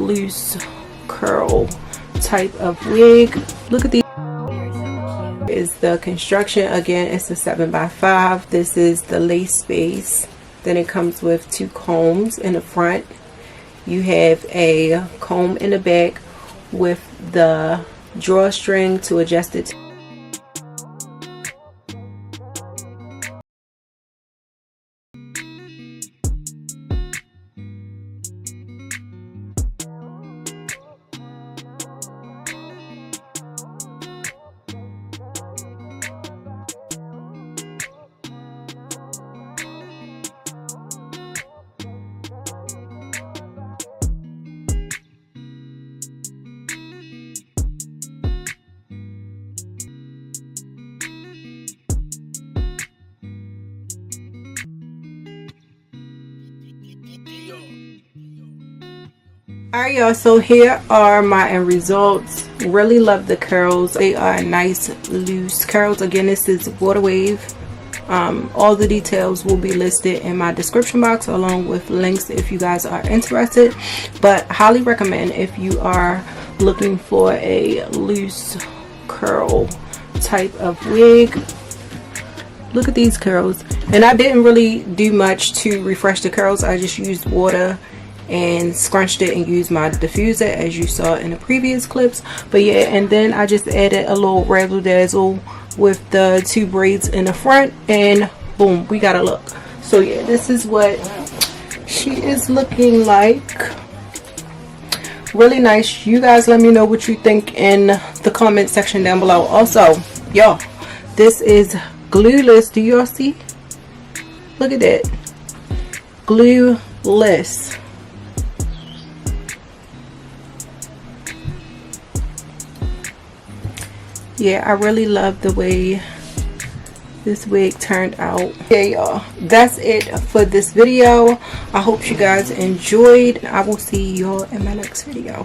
loose curl type of wig. Look at these. Is the construction. Again, it's a 7x5. This is the lace base. Then it comes with 2 combs in the front. You have a comb in the back with the drawstring to adjust it. Alright y'all, so here are my end results. Really love the curls. They are nice loose curls. Again, this is water wave. All the details will be listed in my description box along with links if you guys are interested, but highly recommend if you are looking for a loose curl type of wig. Look at these curls, and I didn't really do much to refresh the curls. I just used water and scrunched it and used my diffuser as you saw in the previous clips. But yeah, and then I just added a little razzle dazzle with the 2 braids in the front, and boom, we got a look. So yeah, this is what she is looking like. Really nice. You guys let me know what you think in the comment section down below. Also y'all, this is Glueless. Do y'all see? Look at that. Glueless. Yeah, I really love the way this wig turned out. Yeah y'all, that's it for this video. I hope you guys enjoyed. I will see y'all in my next video.